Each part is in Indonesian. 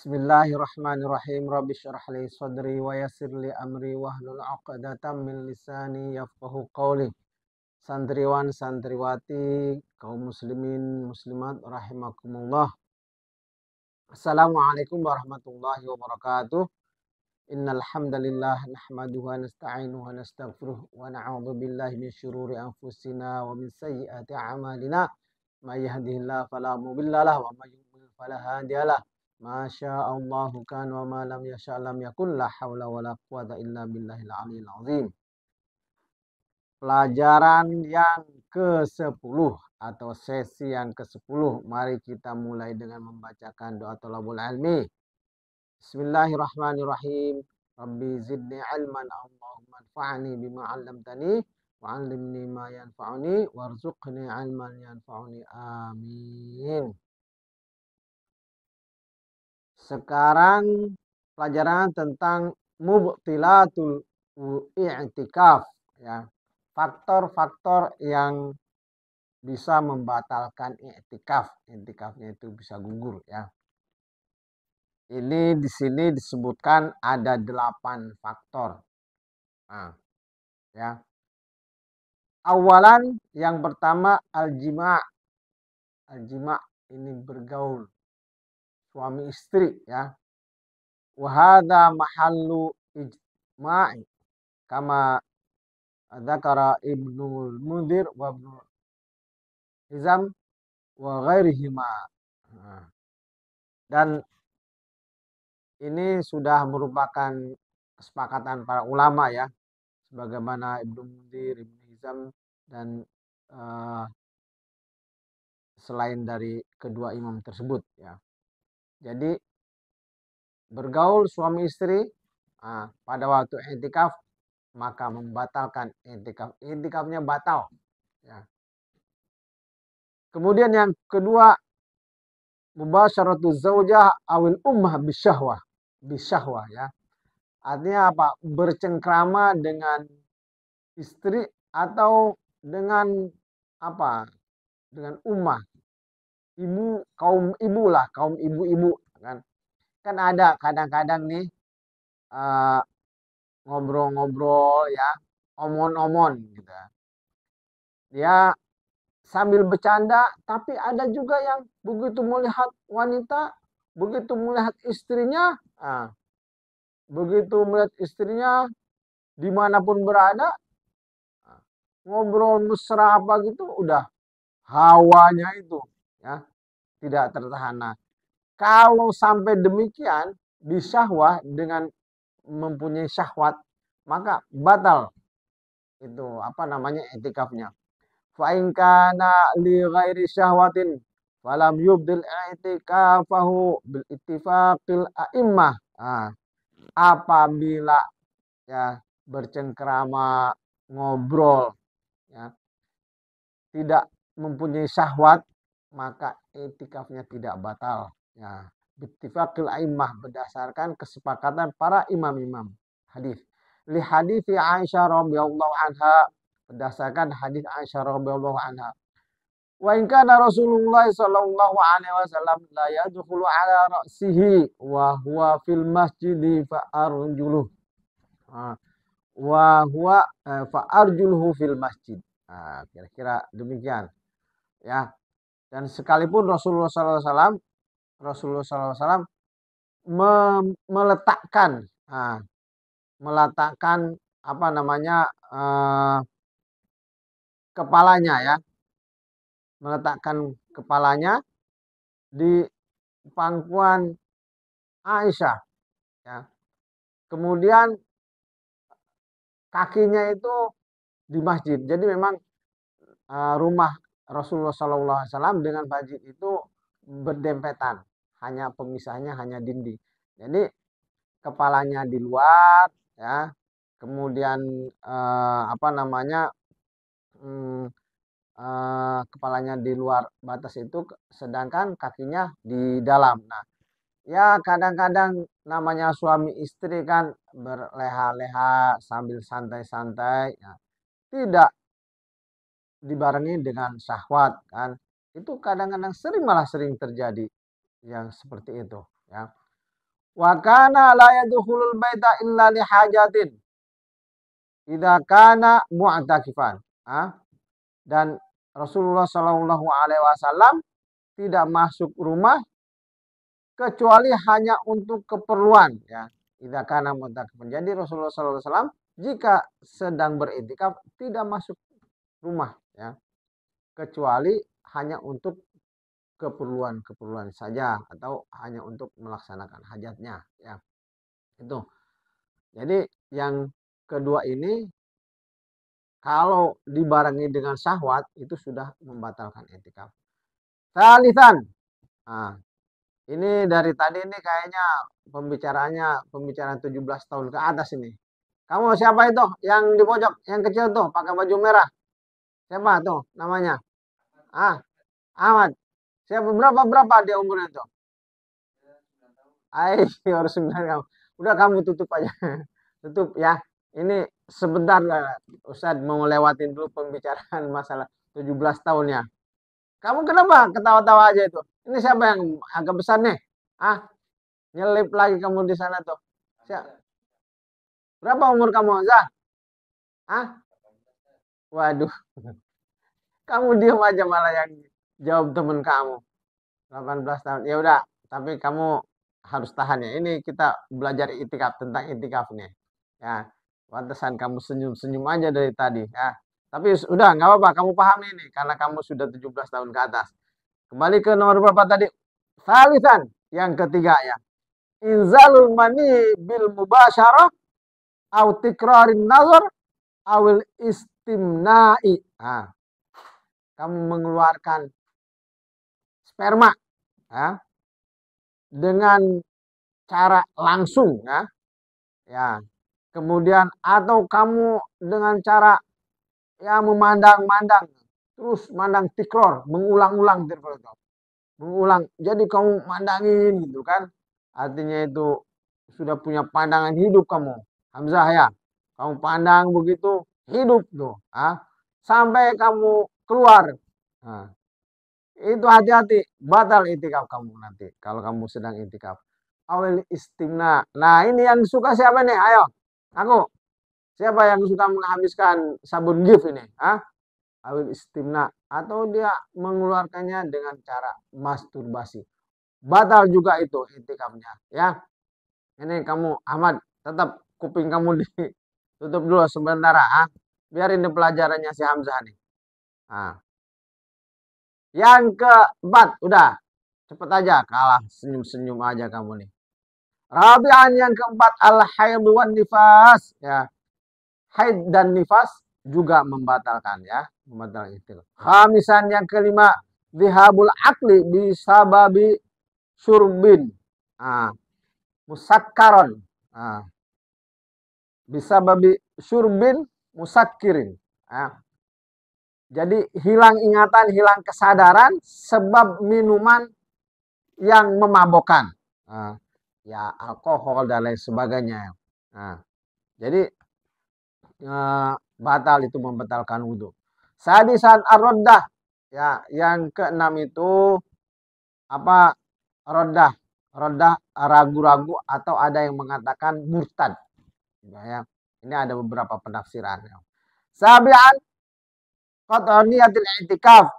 Bismillahirrahmanirrahim. Rabbi syrah li sadri wa yassir li amri wahlul 'uqdatam min lisani yafqahu qawli. Santriwan santriwati kaum muslimin muslimat rahimakumullah. Assalamualaikum warahmatullahi wabarakatuh. Innal hamdalillah nahmaduhu wa nasta'inuhu wa nastaghfiruh wa na'udzu billahi min syururi anfusina wa min sayyiati a'malina. May yahdihillahu fala mudhillalah wa may yudhlil fala hadiyalah. Masyaallahu kan wa ma lam yasha' lam yakun la haula wala quwata illa billahil aliyil azim. Pelajaran yang ke-10 atau sesi yang ke-10. Mari kita mulai dengan membacakan doa thalabul ilmi. Bismillahirrahmanirrahim. Rabbi zidni ilman Allahumma anfa'ni bima 'allamtani wa 'allimni ma yanfa'uni warzuqni ilman yanfa'uni. Amin. Sekarang pelajaran tentang mubtilatul i'tikaf, ya. Faktor-faktor yang bisa membatalkan i'tikaf. I'tikafnya itu bisa gugur, ya. Ini di sini disebutkan ada 8 faktor. Nah, ya. Awalan yang pertama al-jima'. Al-jima' ini bergaul suami istri, ya. Wa hadza mahallu ijma'i kama dzakara Ibnul Mundzir wa Ibnu Hizam wa ghairihima. Dan ini sudah merupakan kesepakatan para ulama, ya, sebagaimana Ibnu Mundzir, Ibnu Hizam dan selain dari kedua imam tersebut, ya. Jadi bergaul suami istri pada waktu i'tikaf maka membatalkan i'tikaf. I'tikafnya batal, ya. Kemudian yang kedua, mubasyaratu zaujah awil ummah bisyahwah. Bisyahwah, ya. Artinya apa? Bercengkrama dengan istri atau dengan apa? Dengan ummah. Ibu, kaum ibu lah, kaum ibu-ibu, kan. Kan ada kadang-kadang nih ngobrol-ngobrol, ya, omon-omon gitu. Dia sambil bercanda, tapi ada juga yang begitu melihat wanita, begitu melihat istrinya, begitu melihat istrinya dimanapun berada, ngobrol mesra apa gitu, udah hawanya itu, ya, tidak tertahan. Nah, kalau sampai demikian bisyahwah dengan mempunyai syahwat, maka batal itu apa namanya i'tikafnya. Fa in kana li ghairi syahwatin falam yubdil i'tikafahu bil ittifaqil a'immah. Apabila, ya, bercengkrama, ngobrol, ya, tidak mempunyai syahwat, maka i'tikafnya tidak batal, ya. Bittifaqil a'immah, berdasarkan kesepakatan para imam-imam hadis. Li hadits Aisyah radhiyallahu anha, berdasarkan hadis Aisyah radhiyallahu anha. Wa in kana Rasulullah sallallahu alaihi wasallam la yadkhulu ala ra'sihi wa huwa fil masjidi fa arjuluh. Wa huwa fa arjuluhu fil masjid. Kira-kira demikian, ya. Dan sekalipun Rasulullah SAW meletakkan apa namanya kepalanya, ya, meletakkan kepalanya di pangkuan Aisyah, ya. Kemudian kakinya itu di masjid. Jadi memang rumah Rasulullah SAW dengan masjid itu berdempetan, hanya pemisahnya hanya dinding. Jadi kepalanya di luar, ya. Kemudian apa namanya kepalanya di luar batas itu, sedangkan kakinya di dalam. Nah, ya, kadang-kadang namanya suami istri kan berleha-leha sambil santai-santai, ya. Tidak dibarengi dengan syahwat, kan. Itu kadang-kadang malah sering terjadi yang seperti itu, ya. Wa kana la yadkhulul baita illa li hajatin idza kana mu'takifan. Dan Rasulullah Shallallahu alaihi wasallam tidak masuk rumah kecuali hanya untuk keperluan, ya. Idza kana mu'takifan. Jadi Rasulullah Shallallahu alaihi wasallam jika sedang beriktikaf tidak masuk rumah, ya, kecuali hanya untuk keperluan-keperluan saja atau hanya untuk melaksanakan hajatnya, ya. Itu. Jadi yang kedua ini kalau dibarengi dengan syahwat itu sudah membatalkan i'tikaf. Salisan. Nah, ini dari tadi ini kayaknya pembicaraan 17 tahun ke atas ini. Kamu siapa itu? Yang di pojok, yang kecil tuh, pakai baju merah. Siapa tuh namanya? Ah, Ahmad. Siapa berapa dia umurnya tuh? Harus 9 kamu. Udah kamu tutup aja. Tutup ya. Ini sebentar lah. Ustadz mau lewatin dulu pembicaraan masalah 17 tahunnya. Kamu kenapa ketawa-tawa aja itu? Ini siapa yang agak besar nih? Nyelip lagi kamu di sana tuh. Berapa umur kamu, Zah? Waduh, kamu diam aja malah yang jawab temen kamu. 18 tahun. Ya udah, tapi kamu harus tahan ya. Ini kita belajar itikaf tentang itikaf nih. Ya, pantesan kamu senyum-senyum aja dari tadi, ya. Tapi udah nggak apa-apa, kamu pahami ini karena kamu sudah 17 tahun ke atas. Kembali ke nomor berapa tadi? Salisan, yang ketiga ya. Inzalul mani bil mubasyarah au tikrarin nazar awil istimna'i. Kamu mengeluarkan sperma, ya, dengan cara langsung, ya. Ya. Kemudian atau kamu dengan cara ya memandang-mandang, terus mandang tikror, mengulang-ulang tikror itu. Mengulang. Jadi kamu mandangin gitu kan. Artinya itu sudah punya pandangan hidup kamu. Hamzah ya. Kamu pandang begitu hidup tuh. Sampai kamu keluar. Itu hati-hati. Batal itikaf kamu nanti. Kalau kamu sedang itikaf. Awal istimna. Nah ini yang suka siapa nih? Ayo. Aku. Siapa yang suka menghabiskan sabun Gif ini? Awil istimna. Atau dia mengeluarkannya dengan cara masturbasi. Batal juga itu itikafnya. Ya. Ini kamu Ahmad. Tetap kuping kamu ditutup dulu sebentar. Biar ini pelajarannya si Hamzah nih. Yang keempat. Udah. Cepet aja. Kalah senyum-senyum aja kamu nih. Rabi'an yang keempat. Al-haid wan nifas. Ya. Haid dan nifas juga membatalkan ya, membatalkan itu. Khamisan yang kelima, dhihabul akli bisababi syurbin. Musakkaron. Bisababi syurbin musakkirin. Jadi hilang ingatan, hilang kesadaran sebab minuman yang memabokkan. Ya alkohol dan lain sebagainya. Jadi batal itu membatalkan wudhu. Sadisan ar-roddah. Ya, yang keenam itu apa? Roddah. Roddah ragu-ragu atau ada yang mengatakan murtad. Ya, ini ada beberapa penafsiran. Sabian qat'aniyatil i'tikaf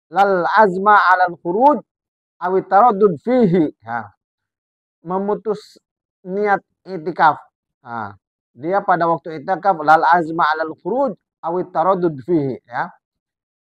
lal azma 'alal khuruj awit taraddud fihi. Memutus niat i'tikaf. Dia pada waktu i'tikaf lal azma 'alal khuruj awit taraddud fihi, ya.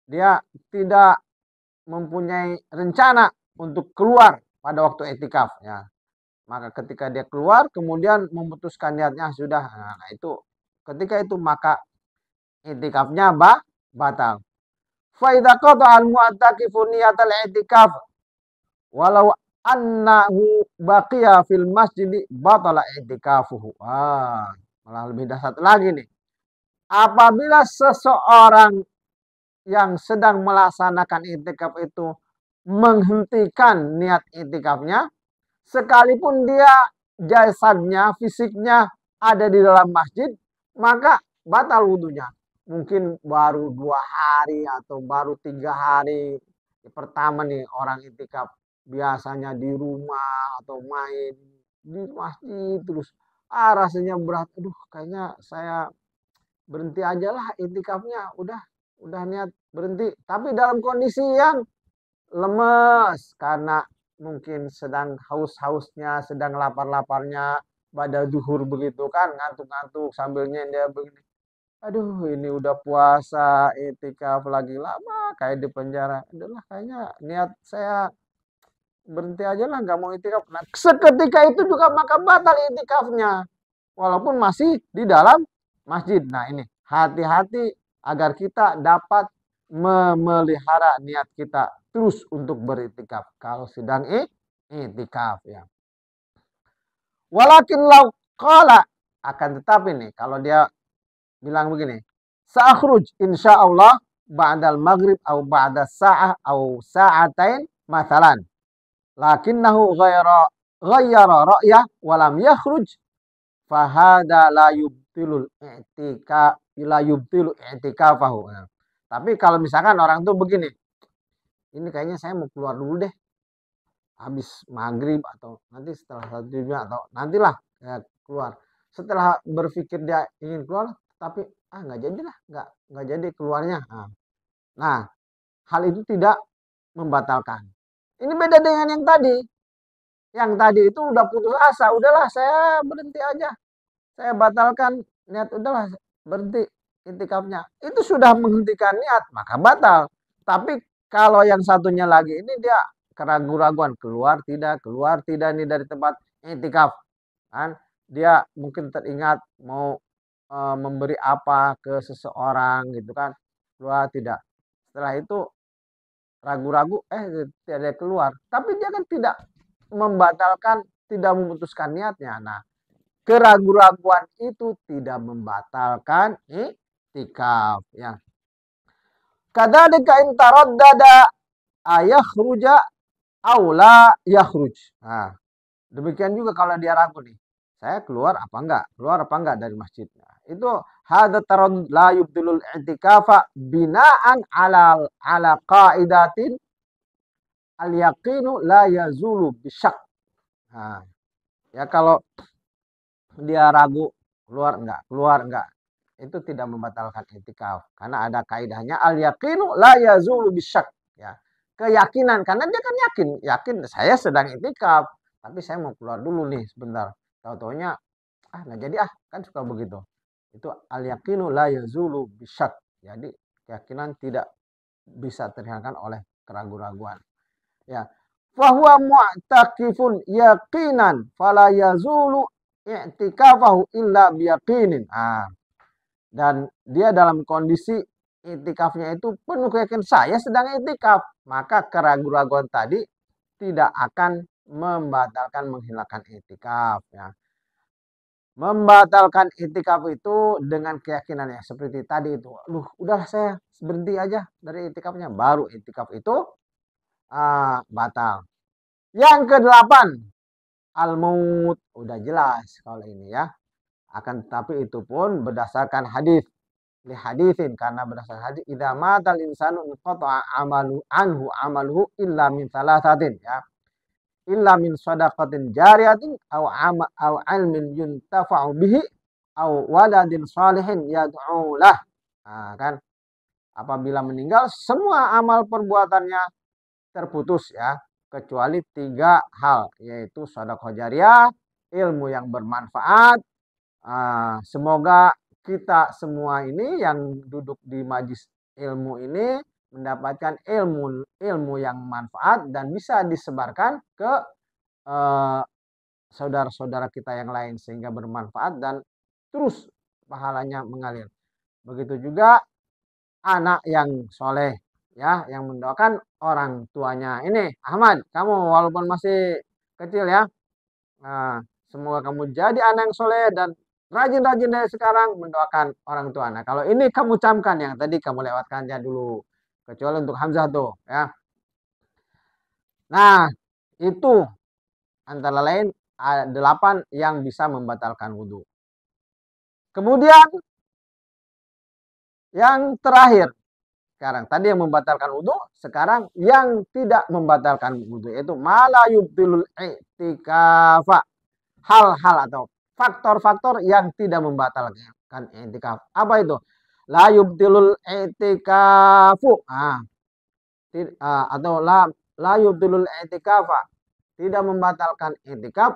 Dia tidak mempunyai rencana untuk keluar pada waktu i'tikaf, ya. Maka ketika dia keluar kemudian memutuskan niatnya sudah. Nah, itu ketika itu maka i'tikafnya batal. Fa idza qata al mu'takifu niyatal i'tikaf walau annahu baqiya fil masjid batala i'tikafuhu. Malah lebih dahsyat lagi nih. Apabila seseorang yang sedang melaksanakan i'tikaf itu menghentikan niat i'tikafnya, sekalipun dia jasadnya, fisiknya ada di dalam masjid, maka batal wudhunya. Mungkin baru 2 hari atau baru 3 hari pertama nih orang i'tikaf biasanya di rumah atau main di masjid terus, rasanya berat, aduh kayaknya saya berhenti aja lah iktikafnya, udah niat berhenti. Tapi dalam kondisi yang lemes karena mungkin sedang haus-hausnya, sedang lapar-laparnya pada duhur begitu kan, ngantuk-ngantuk sambil nyender begini. Aduh, ini udah puasa, iktikaf lagi lama kayak di penjara. Udahlah kayaknya niat saya berhenti aja lah, nggak mau iktikaf. Nah, seketika itu juga maka batal iktikafnya. Walaupun masih di dalam masjid. Nah ini, hati-hati agar kita dapat memelihara niat kita terus untuk beriktikaf. Kalau sedang iktikaf ya. Walakin lau qala, akan tetapi nih, kalau dia bilang begini, sa'akhruj insyaallah ba'dal maghrib atau ba'da sa'ah atau sa'atain mathalan. Lakinnahu ghayyara ra'yah walam yakhruj fahada la yubtilu i'tikafahu. Nah, tapi kalau misalkan orang tuh begini, ini kayaknya saya mau keluar dulu deh habis maghrib atau nanti setelah satu jam atau nantilah ya, keluar. Setelah berpikir dia ingin keluar, tapi nggak jadilah, nggak jadi keluarnya. Nah, hal itu tidak membatalkan. Ini beda dengan yang tadi. Yang tadi itu udah putus asa, udahlah saya berhenti aja. Saya batalkan niat, udahlah berhenti intikafnya. Itu sudah menghentikan niat, maka batal. Tapi kalau yang satunya lagi ini dia keraguan-raguan, keluar tidak nih dari tempat intikaf. Kan dia mungkin teringat mau memberi apa ke seseorang gitu kan. Keluar tidak. Setelah itu ragu-ragu tidak keluar. Tapi dia kan tidak membatalkan, tidak memutuskan niatnya. Nah, keraguan-raguan itu tidak membatalkan iktikaf ya. Kadzalika in taraddada ayakhruja aw la yakhruj. Nah, demikian juga kalau dia ragu nih. Saya keluar apa enggak dari masjidnya. Itu hadza tarad la yubtilul i'tikafa binaan ala qaidatin al yaqinu la yazulu bisyak. Nah, ya kalau dia ragu keluar enggak, itu tidak membatalkan iktikaf karena ada kaidahnya al yaqinu la yazulu bisyak ya. Keyakinan, karena dia kan yakin saya sedang iktikaf tapi saya mau keluar dulu nih sebentar, tahu-taunya nggak jadi kan suka begitu. Itu al yaqinu la yazulu bisyak, jadi keyakinan tidak bisa terhindarkan oleh keraguan-raguan ya. Fahuwa mu'takifun yaqinan fala yazulu i'tikafahu illa biyaqinin. Dan dia dalam kondisi iktikafnya itu penuh keyakinan saya sedang iktikaf, maka keraguan-raguan tadi tidak akan membatalkan menghilangkan iktikaf ya. Membatalkan iktikaf itu dengan keyakinan yang seperti tadi itu. Udah saya berhenti aja dari iktikafnya, baru iktikaf itu batal. Yang ke-8, al-maut. Udah jelas kalau ini ya. Akan tetapi itu pun berdasarkan hadis. Li hadisin, karena berdasarkan hadis idza matal insanu inqata'a amaluhu illa min thalathatin ya. Illa min shadaqatin jariyatin aw ilmin yuntafa'u bihi aw waladin shalihin yad'u lah. Kan apabila meninggal semua amal perbuatannya terputus ya, kecuali 3 hal, yaitu sedekah jariyah, ilmu yang bermanfaat. Semoga kita semua ini yang duduk di majlis ilmu ini mendapatkan ilmu yang manfaat dan bisa disebarkan ke saudara-saudara kita yang lain sehingga bermanfaat dan terus pahalanya mengalir. Begitu juga anak yang soleh ya, yang mendoakan orang tuanya. Ini Ahmad, kamu walaupun masih kecil ya, semoga kamu jadi anak yang soleh dan rajin-rajin dari sekarang mendoakan orang tua. Nah, kalau ini kamu camkan, yang tadi kamu lewatkan aja dulu, kecuali untuk Hamzah tuh ya. Nah, itu antara lain 8 yang bisa membatalkan wudhu. Kemudian yang terakhir, Sekarang tadi yang membatalkan wudu, sekarang yang tidak membatalkan wudu, yaitu mala yubtilul i'tikafa. Hal-hal atau faktor-faktor yang tidak membatalkan i'tikaf. Apa itu? La yubtilul i'tikafu. Atau la yubtilul i'tikafa. Tidak membatalkan i'tikaf.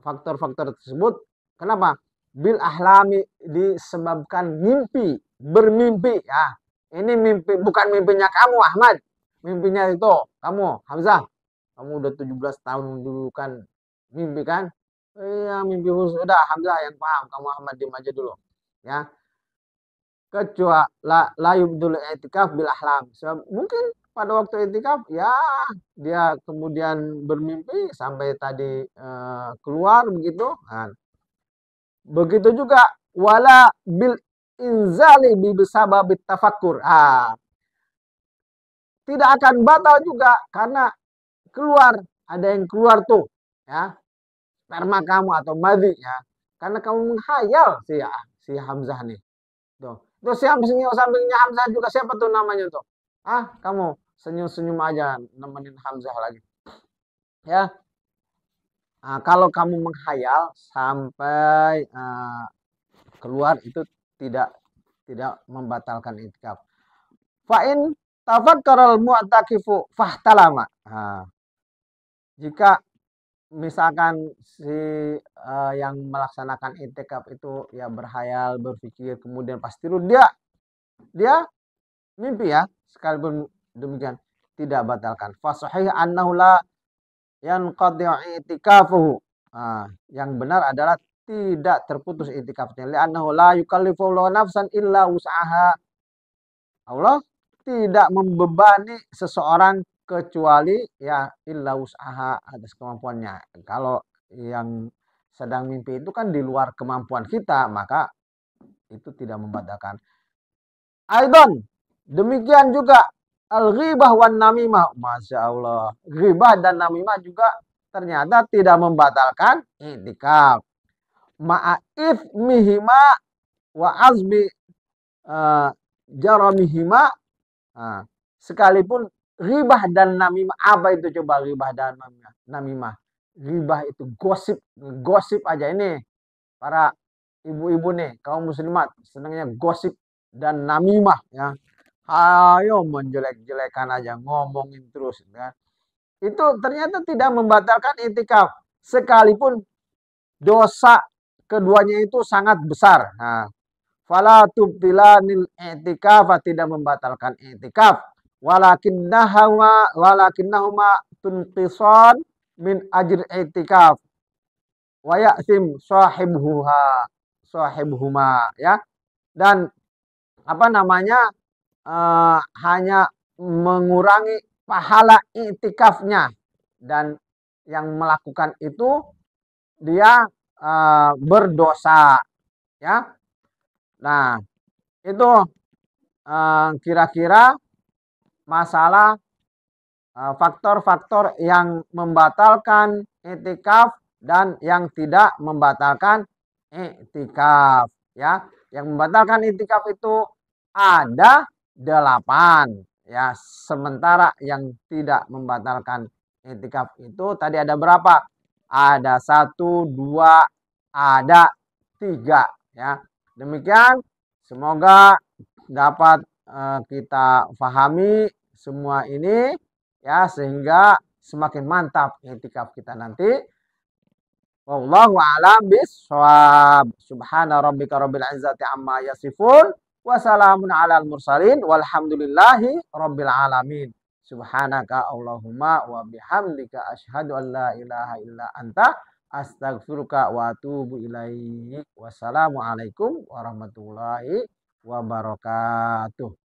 Faktor-faktor tersebut. Kenapa? Bil ahlami, disebabkan mimpi, bermimpi. Ya, ini mimpi, bukan mimpinya kamu Ahmad. Mimpinya itu kamu Hamzah. Kamu udah 17 tahun dulu kan mimpi kan? Iya, mimpi khusus. Udah Hamzah yang paham, kamu Ahmad diam aja dulu. Ya. Kecuali la yubdul i'tikaf bil ahlam. Sebab mungkin pada waktu i'tikaf ya dia kemudian bermimpi sampai tadi keluar begitu. Nah, begitu juga wala bil inzali bi bisababit tafakkur. Tidak akan batal juga karena keluar, ada yang keluar tuh ya, sperma kamu atau madhi ya. Karena kamu menghayal si Hamzah nih. Tuh. Terus sampingnya Hamzah juga siapa tuh namanya tuh? Kamu senyum-senyum aja nemenin Hamzah lagi. Ya. Kalau kamu menghayal sampai keluar itu tidak membatalkan i'tikaf. Fa'in tafakkaral mu'takifu fahtalama. Jika misalkan si yang melaksanakan i'tikaf itu ya berhayal, berpikir, kemudian pas tidur dia mimpi ya, sekalipun demikian tidak batalkan. Fa sahih annahu la yanqadi'u i'tikafuhu. Yang benar adalah tidak terputus i'tikafnya. Li'annahu la yukallifu nafsan illa wus'aha. Allah tidak membebani seseorang kecuali ya illa wus'aha, atas kemampuannya. Kalau yang sedang mimpi itu kan di luar kemampuan kita, maka itu tidak membatalkan. Aidon, demikian juga al-ghibah wan namimah. Masya Allah. Ghibah dan namimah juga ternyata tidak membatalkan i'tikaf. Ma'if mihima wa azbi jaramihima. Sekalipun ghibah dan namimah. Apa itu coba ghibah dan namimah? Ghibah itu gosip aja. Ini para ibu-ibu nih, kaum muslimat senangnya gosip dan namimah ya. Ayo menjelek-jelekan aja, ngomongin terus ya. Itu ternyata tidak membatalkan i'tikaf sekalipun dosa keduanya itu sangat besar. Fala tubtilanil i'tikaf, tidak membatalkan i'tikaf. Walakinnahuma tunqisan min ajr i'tikaf. Wa ya'sim sahibuhuma ya. Dan hanya mengurangi pahala i'tikafnya, dan yang melakukan itu dia berdosa ya. Nah, itu kira-kira masalah faktor-faktor yang membatalkan i'tikaf dan yang tidak membatalkan i'tikaf ya. Yang membatalkan i'tikaf itu ada 8 ya, sementara yang tidak membatalkan i'tikaf itu tadi ada berapa? Ada 1, 2, ada 3 ya. Demikian, semoga dapat kita pahami semua ini ya, sehingga semakin mantap i'tikaf kita nanti. Wallahu a'lam bishawab. Subhana rabbika rabbil izzati amma yasifun. Wassalamun alal mursalin. Walhamdulillahi rabbil alamin. Subhanaka Allahumma wa bihamdika asyhadu an la ilaha illa anta astaghfiruka wa atubu ilaik. Wassalamualaikum warahmatullahi wabarakatuh.